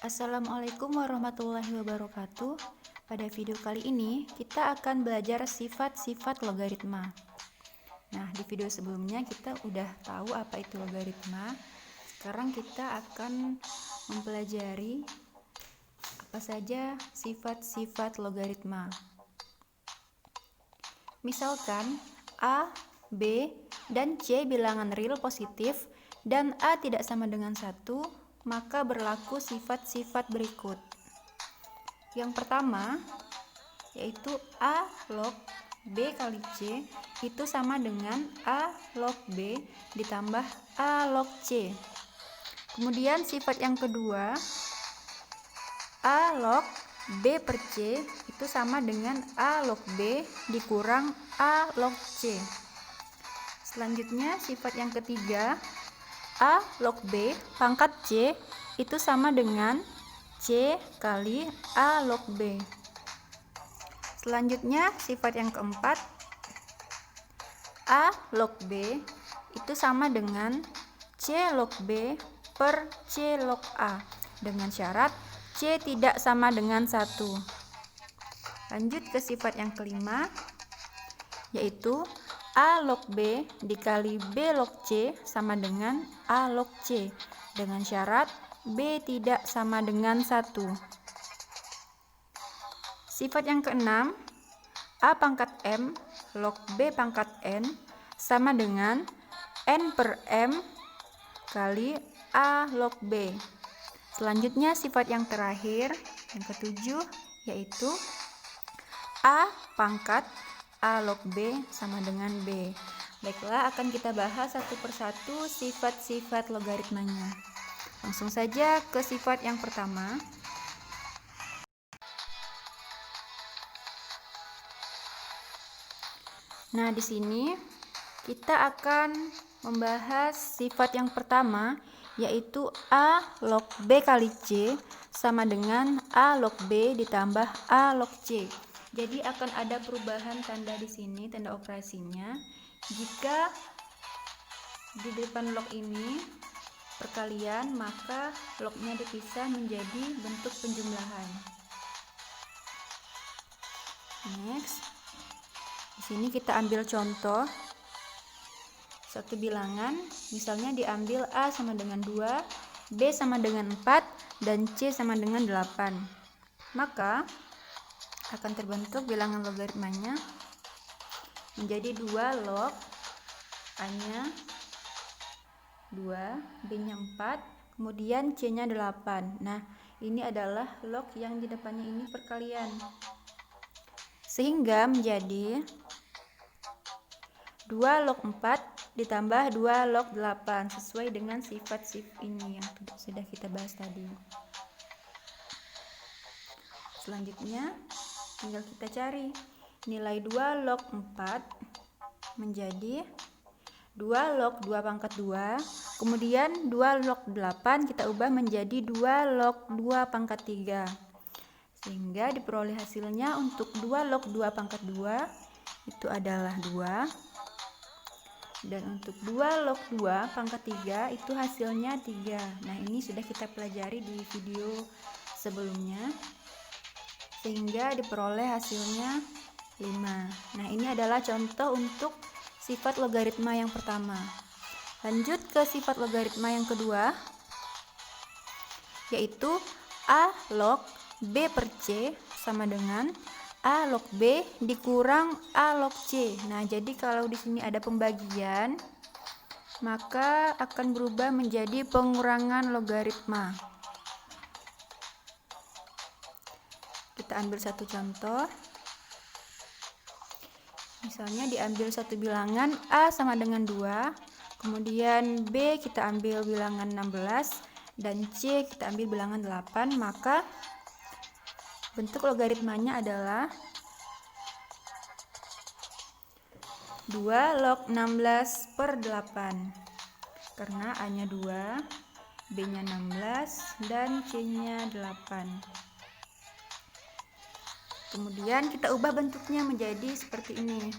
Assalamualaikum warahmatullahi wabarakatuh. Pada video kali ini kita akan belajar sifat-sifat logaritma. Nah, di video sebelumnya kita udah tahu apa itu logaritma. Sekarang kita akan mempelajari apa saja sifat-sifat logaritma. Misalkan A, B, dan C bilangan real positif dan A tidak sama dengan 1, maka berlaku sifat-sifat berikut. Yang pertama yaitu A log B kali C itu sama dengan A log B ditambah A log C. Kemudian sifat yang kedua, A log B per C itu sama dengan A log B dikurang A log C. Selanjutnya sifat yang ketiga, A log B pangkat C itu sama dengan C kali A log B. Selanjutnya sifat yang keempat, A log B itu sama dengan C log B per C log A dengan syarat C tidak sama dengan 1. Lanjut ke sifat yang kelima, yaitu A log B dikali B log C sama dengan A log C dengan syarat B tidak sama dengan 1. Sifat yang keenam, A pangkat M log B pangkat N sama dengan N per M kali A log B. Selanjutnya sifat yang terakhir, yang ketujuh, yaitu A pangkat A log B sama dengan B. Baiklah, akan kita bahas satu persatu sifat-sifat logaritmanya. Langsung saja ke sifat yang pertama. Nah, di sini kita akan membahas sifat yang pertama, yaitu A log B kali C sama dengan A log B ditambah A log C. Jadi akan ada perubahan tanda di sini, tanda operasinya. Jika di depan log ini perkalian, maka lognya dipisah menjadi bentuk penjumlahan. Next, di sini kita ambil contoh satu bilangan, misalnya diambil A sama dengan 2, B sama dengan 4, dan C sama dengan 8. Maka akan terbentuk bilangan logaritmanya menjadi 2 log A-nya 2, B-nya 4, kemudian C-nya 8. Nah, ini adalah log yang di depannya ini perkalian. Sehingga menjadi 2 log 4 ditambah 2 log 8 sesuai dengan sifat-sifat ini yang sudah kita bahas tadi. Selanjutnya tinggal kita cari nilai 2 log 4 menjadi 2 log 2 pangkat 2, kemudian 2 log 8 kita ubah menjadi 2 log 2 pangkat 3, sehingga diperoleh hasilnya untuk 2 log 2 pangkat 2 itu adalah 2, dan untuk 2 log 2 pangkat 3 itu hasilnya 3. Nah, ini sudah kita pelajari di video sebelumnya, sehingga diperoleh hasilnya 5. Nah, ini adalah contoh untuk sifat logaritma yang pertama. Lanjut ke sifat logaritma yang kedua, yaitu A log B per C sama dengan A log B dikurang A log C. Nah, jadi kalau di sini ada pembagian, maka akan berubah menjadi pengurangan logaritma. Kita ambil satu contoh. Misalnya diambil satu bilangan A sama dengan 2, kemudian B kita ambil bilangan 16, dan C kita ambil bilangan 8, maka bentuk logaritmanya adalah 2 log 16 per 8, karena A-nya 2, B-nya 16, dan C-nya 8. Kemudian kita ubah bentuknya menjadi seperti ini,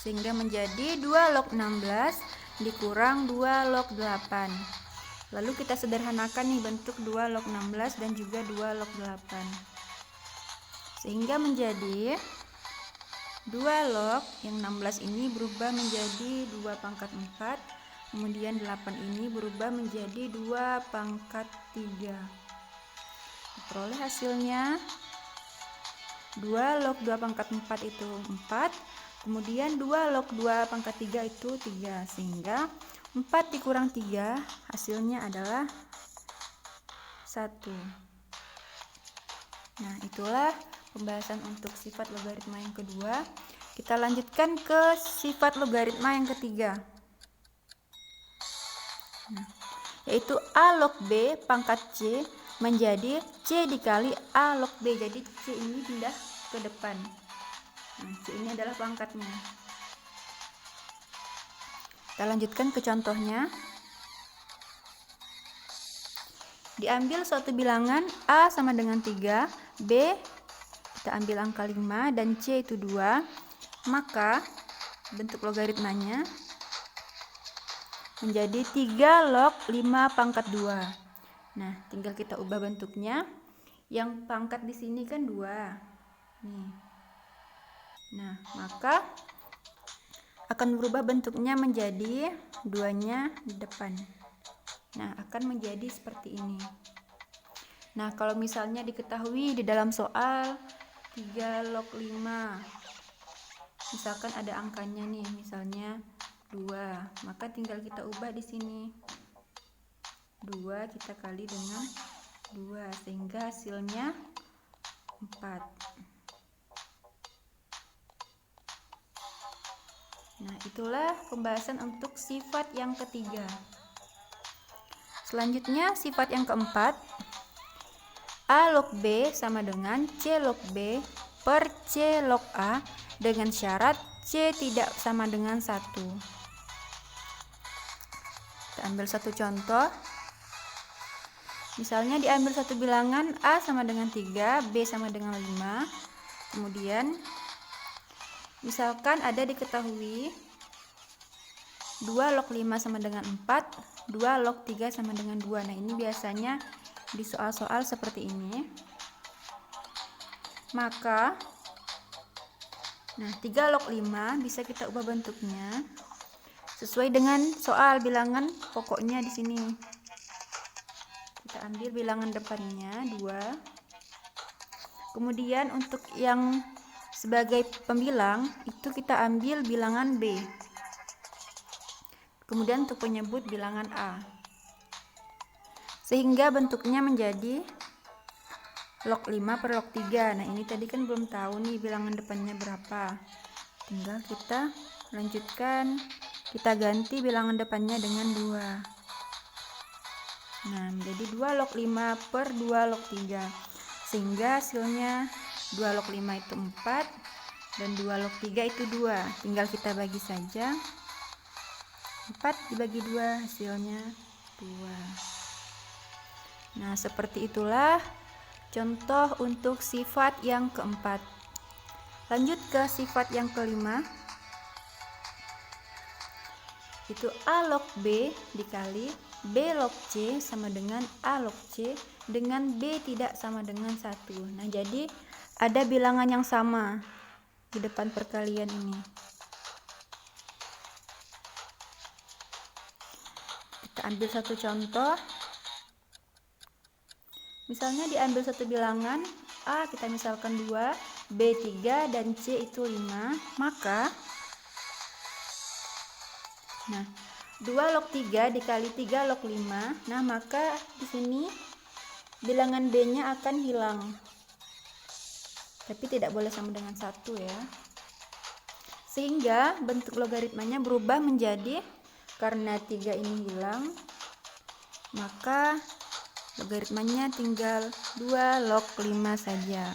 sehingga menjadi 2 log 16 dikurang 2 log 8. Lalu kita sederhanakan nih bentuk 2 log 16 dan juga 2 log 8. Sehingga menjadi 2 log yang 16 ini berubah menjadi 2 pangkat 4. Kemudian 8 ini berubah menjadi 2 pangkat 3. Diperoleh hasilnya 2 log 2 pangkat 4 itu 4. Kemudian 2 log 2 pangkat 3 itu 3. Sehingga 4 dikurang 3 hasilnya adalah 1. Nah, itulah pembahasan untuk sifat logaritma yang kedua. Kita lanjutkan ke sifat logaritma yang ketiga. Nah, yaitu A log B pangkat C menjadi C dikali A log B. Jadi C ini pindah ke depan. Nah, C ini adalah pangkatnya. Kita lanjutkan ke contohnya. Diambil suatu bilangan A sama dengan 3, B kita ambil angka 5 dan C itu 2, maka bentuk logaritmanya menjadi 3 log 5 pangkat 2. Nah, tinggal kita ubah bentuknya. Yang pangkat di sini kan 2. Nih. Nah, maka akan berubah bentuknya menjadi 2-nya di depan. Nah, akan menjadi seperti ini. Nah, kalau misalnya diketahui di dalam soal 3 log 5, misalkan ada angkanya nih, misalnya 2, maka tinggal kita ubah di sini. 2 kita kali dengan 2 sehingga hasilnya 4. Nah, itulah pembahasan untuk sifat yang ketiga. Selanjutnya sifat yang keempat, A log B sama dengan C log B per C log A dengan syarat C tidak sama dengan 1. Kita ambil satu contoh. Misalnya diambil satu bilangan A sama dengan 3, B sama dengan 5. Kemudian misalkan ada diketahui 2 log 5 sama dengan 4, 2 log 3 sama dengan 2. Nah, ini biasanya di soal-soal seperti ini. Maka 3 log 5 bisa kita ubah bentuknya sesuai dengan soal bilangan pokoknya di sini. Kita ambil bilangan depannya 2. Kemudian untuk yang sebagai pembilang itu kita ambil bilangan B. Kemudian untuk penyebut bilangan A. Sehingga bentuknya menjadi log 5 per log 3. Nah, ini tadi kan belum tahu nih bilangan depannya berapa. Tinggal kita lanjutkan, kita ganti bilangan depannya dengan 2. Nah, menjadi 2 log 5 per 2 log 3. Sehingga hasilnya 2 log 5 itu 4 dan 2 log 3 itu 2. Tinggal kita bagi saja. 4 dibagi 2 hasilnya 2. Nah, seperti itulah contoh untuk sifat yang keempat. Lanjut ke sifat yang kelima. Itu A log B dikali B log C sama dengan A log C dengan B tidak sama dengan 1. Nah, jadi ada bilangan yang sama di depan perkalian ini. Kita ambil satu contoh. Misalnya diambil satu bilangan A kita misalkan 2, B 3 dan C itu 5, maka 2 log 3 dikali 3 log 5. Nah, maka di sini bilangan B-nya akan hilang. Tapi tidak boleh sama dengan 1 ya. Sehingga bentuk logaritmanya berubah menjadi, karena 3 ini hilang, maka logaritmanya tinggal 2 log 5 saja.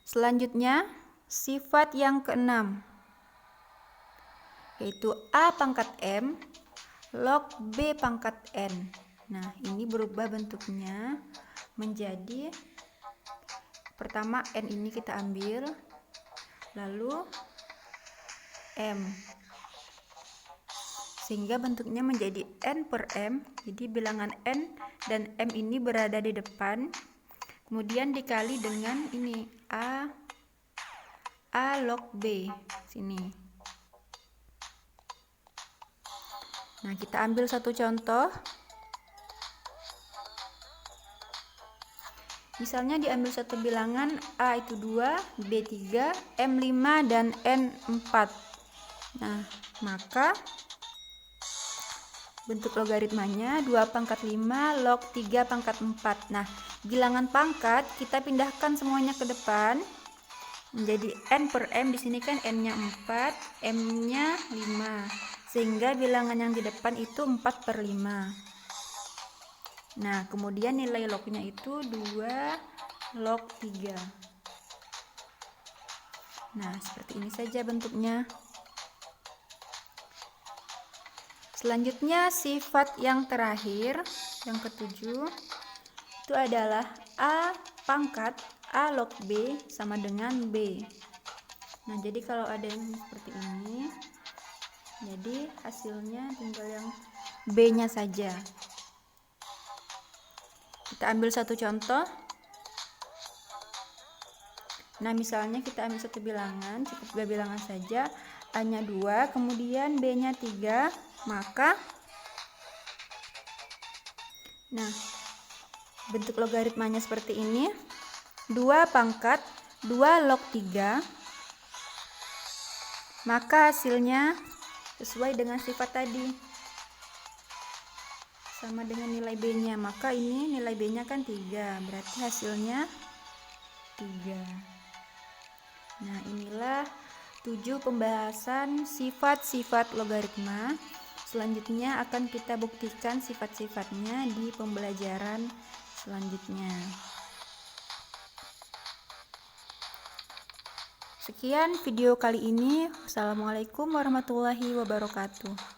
Selanjutnya, sifat yang keenam, yaitu A pangkat M log B pangkat N. Nah, ini berubah bentuknya menjadi, pertama N ini kita ambil, lalu M. sehingga bentuknya menjadi n per m. Jadi bilangan n dan m ini berada di depan, kemudian dikali dengan ini a log b sini. Nah, kita ambil satu contoh. Misalnya diambil satu bilangan a itu 2, b 3, m 5, dan n 4. Nah, maka bentuk logaritmanya 2 pangkat 5 log 3 pangkat 4. Nah, bilangan pangkat kita pindahkan semuanya ke depan menjadi n per m. Di sini kan n-nya 4, m-nya 5, sehingga bilangan yang di depan itu 4 per 5. Nah, kemudian nilai lognya itu 2 log 3. Nah, seperti ini saja bentuknya. Selanjutnya sifat yang terakhir, yang ketujuh, itu adalah a pangkat a log b sama dengan b. Nah, jadi kalau ada yang seperti ini, jadi hasilnya tinggal yang b-nya saja. Kita ambil satu contoh. Nah, misalnya kita ambil satu bilangan, cukup 2 bilangan saja, a-nya 2, kemudian b-nya 3, maka nah, bentuk logaritmanya seperti ini. 2 pangkat 2 log 3, maka hasilnya sesuai dengan sifat tadi, sama dengan nilai b-nya. Maka ini nilai b-nya kan 3, berarti hasilnya 3. Nah, inilah 7 pembahasan sifat-sifat logaritma. Selanjutnya akan kita buktikan sifat-sifatnya di pembelajaran selanjutnya. Sekian video kali ini. Wassalamualaikum warahmatullahi wabarakatuh.